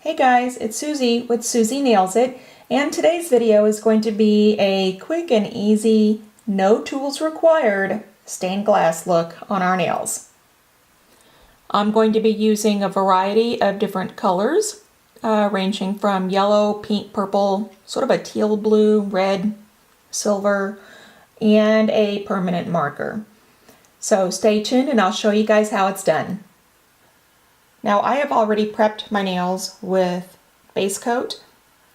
Hey guys, it's Susie with Susie Nails It, and today's video is going to be a quick and easy, no tools required stained glass look on our nails. I'm going to be using a variety of different colors, ranging from yellow, pink, purple, sort of a teal blue, red, silver, and a permanent marker. So stay tuned and I'll show you guys how it's done. Now I have already prepped my nails with base coat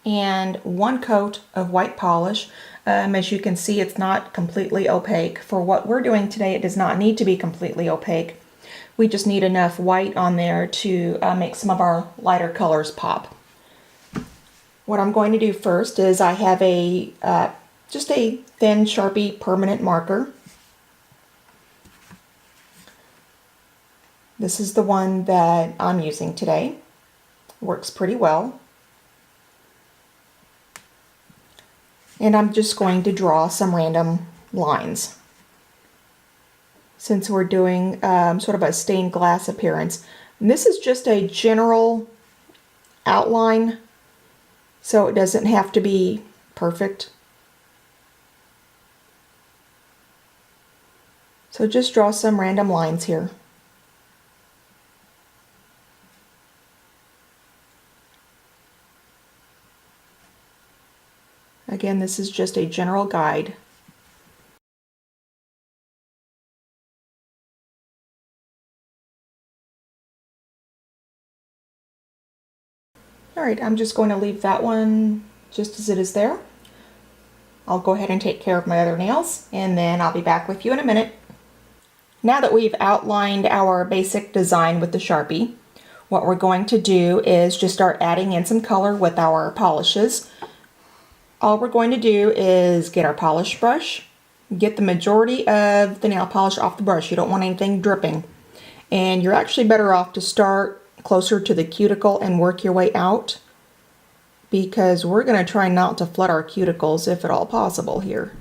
and one coat of white polish. As you can see, it's not completely opaque. For what we're doing today, it does not need to be completely opaque. We just need enough white on there to make some of our lighter colors pop. What I'm going to do first is I have a just a thin Sharpie permanent marker. This is the one that I'm using today. Works pretty well. And I'm just going to draw some random lines. Since we're doing sort of a stained glass appearance. And this is just a general outline, so it doesn't have to be perfect. So just draw some random lines here. Again, this is just a general guide. Alright, I'm just going to leave that one just as it is there. I'll go ahead and take care of my other nails, and then I'll be back with you in a minute. Now that we've outlined our basic design with the Sharpie, what we're going to do is just start adding in some color with our polishes. All we're going to do is get our polish brush, get the majority of the nail polish off the brush. You don't want anything dripping. And you're actually better off to start closer to the cuticle and work your way out, because we're going to try not to flood our cuticles if at all possible here.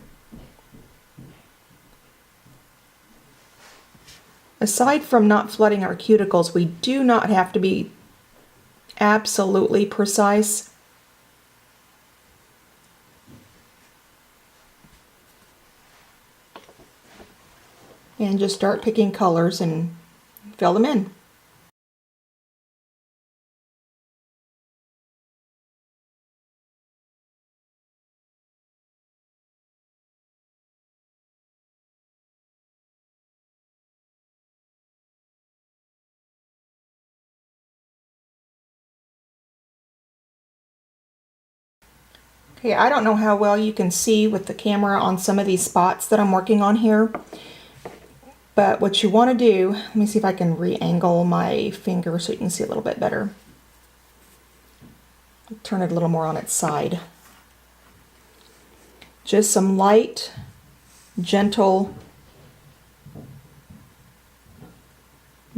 Aside from not flooding our cuticles, we do not have to be absolutely precise. And just start picking colors and fill them in. Okay, I don't know how well you can see with the camera on some of these spots that I'm working on here. But what you want to do, let me see if I can re-angle my finger so you can see a little bit better. Turn it a little more on its side. Just some light, gentle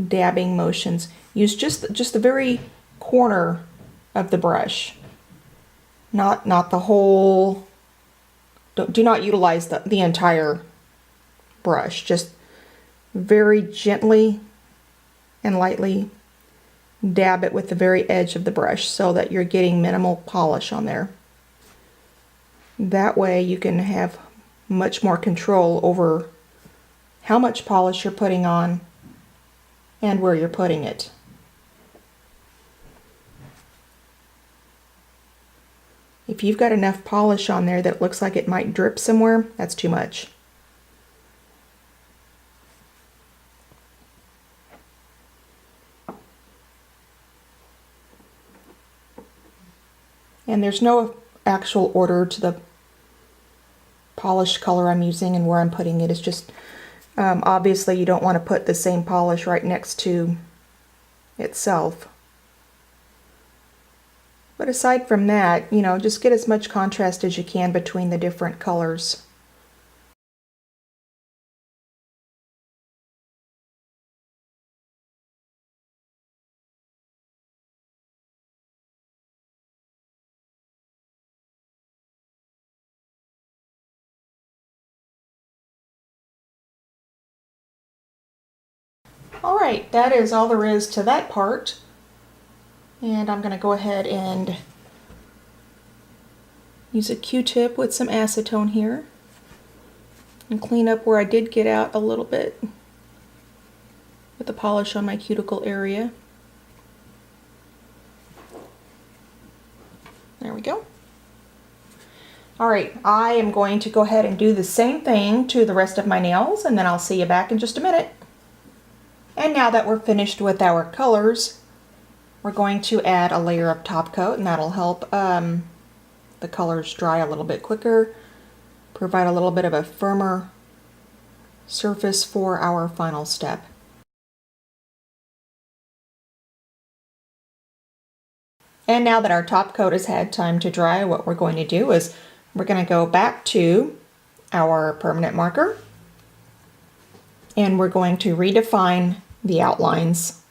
dabbing motions. Use just the very corner of the brush, not the whole. Do not utilize the entire brush. Just very gently and lightly dab it with the very edge of the brush so that you're getting minimal polish on there. That way you can have much more control over how much polish you're putting on and where you're putting it. If you've got enough polish on there that it looks like it might drip somewhere, that's too much. And there's no actual order to the polish color I'm using and where I'm putting it. It's just, obviously you don't want to put the same polish right next to itself. But aside from that, you know, just get as much contrast as you can between the different colors. Alright, that is all there is to that part. And I'm going to go ahead and use a Q-tip with some acetone here and clean up where I did get out a little bit with the polish on my cuticle area. There we go. Alright, I am going to go ahead and do the same thing to the rest of my nails, and then I'll see you back in just a minute. And now that we're finished with our colors, we're going to add a layer of top coat, and that'll help the colors dry a little bit quicker, provide a little bit of a firmer surface for our final step. And now that our top coat has had time to dry, what we're going to do is we're going to go back to our permanent marker and we're going to redefine the outlines.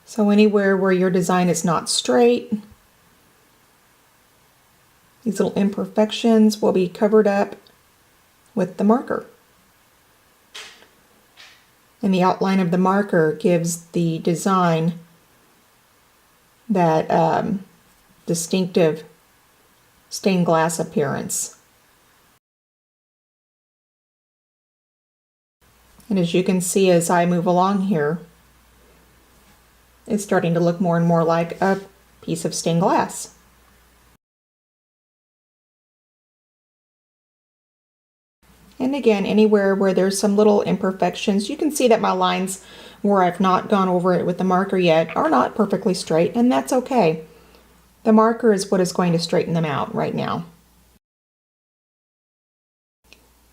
So anywhere where your design is not straight, these little imperfections will be covered up with the marker. And the outline of the marker gives the design that distinctive stained glass appearance. And as you can see as I move along here, it's starting to look more and more like a piece of stained glass. And again, anywhere where there's some little imperfections, you can see that my lines where I've not gone over it with the marker yet are not perfectly straight, and that's okay. The marker is what is going to straighten them out right now.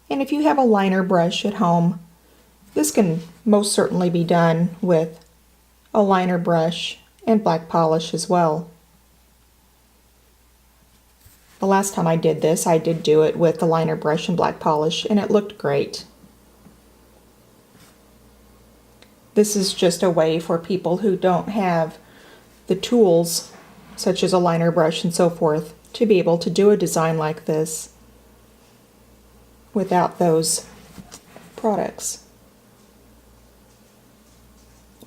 And if you have a liner brush at home, this can most certainly be done with a liner brush and black polish as well. The last time I did this, I did do it with the liner brush and black polish, and it looked great. This is just a way for people who don't have the tools, such as a liner brush and so forth, to be able to do a design like this without those products.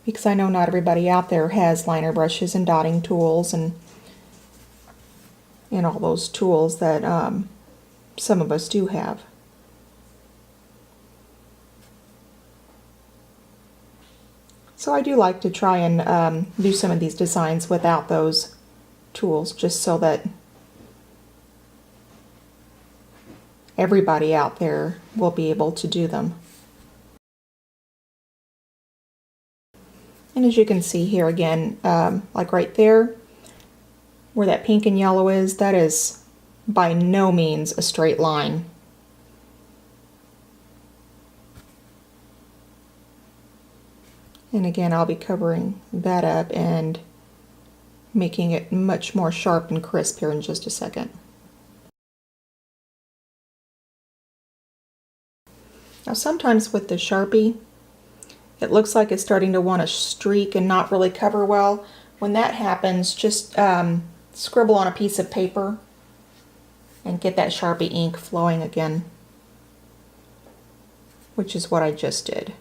Because I know not everybody out there has liner brushes and dotting tools and all those tools that some of us do have. So I do like to try and do some of these designs without those tools, just so that everybody out there will be able to do them. And as you can see here again, like right there, where that pink and yellow is, that is by no means a straight line. And again, I'll be covering that up and making it much more sharp and crisp here in just a second. Now sometimes with the Sharpie, it looks like it's starting to want to streak and not really cover well. When that happens, just scribble on a piece of paper and get that Sharpie ink flowing again, which is what I just did.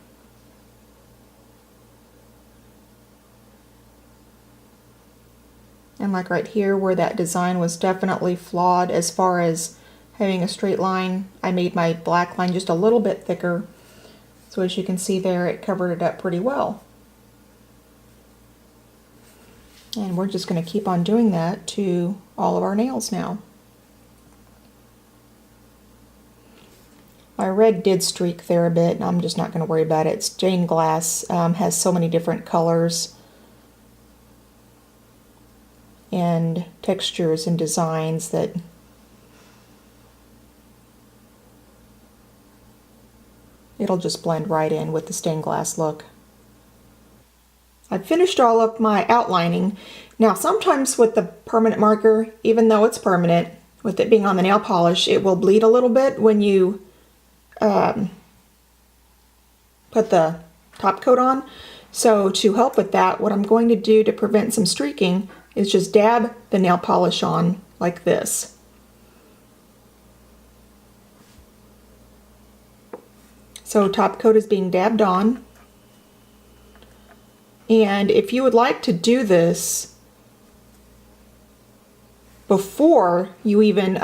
And like right here where that design was definitely flawed as far as having a straight line, I made my black line just a little bit thicker. So as you can see there, it covered it up pretty well. And we're just going to keep on doing that to all of our nails now. My red did streak there a bit, and I'm just not going to worry about it. Stained glass has so many different colors and textures and designs that it'll just blend right in with the stained glass look. I've finished all of my outlining. Now sometimes with the permanent marker, even though it's permanent, with it being on the nail polish, it will bleed a little bit when you put the top coat on. So to help with that, what I'm going to do to prevent some streaking is just dab the nail polish on like this. So top coat is being dabbed on. And if you would like to do this before you even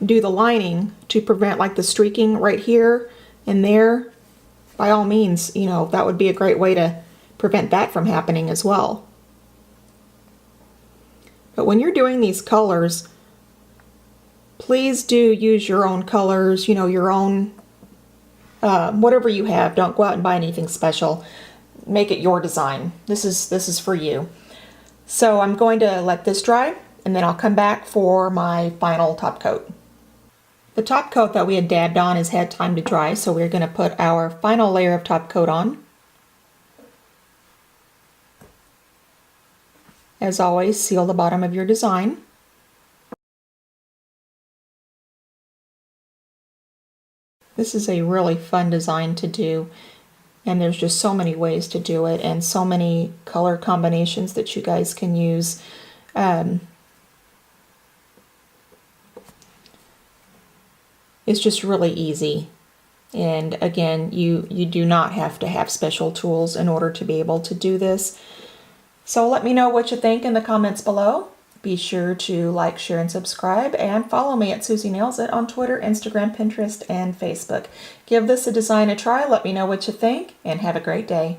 do the lining to prevent like the streaking right here and there, by all means, you know, that would be a great way to prevent that from happening as well. But when you're doing these colors, please do use your own colors, you know, your own, whatever you have. Don't go out and buy anything special. Make it your design. This is for you. So I'm going to let this dry, and then I'll come back for my final top coat. The top coat that we had dabbed on has had time to dry, so we're going to put our final layer of top coat on. As always, seal the bottom of your design. This is a really fun design to do, and there's just so many ways to do it and so many color combinations that you guys can use. It's just really easy. And again, you do not have to have special tools in order to be able to do this. So let me know what you think in the comments below. Be sure to like, share, and subscribe, and follow me at Susie Nails It on Twitter, Instagram, Pinterest, and Facebook. Give this a design a try, let me know what you think, and have a great day.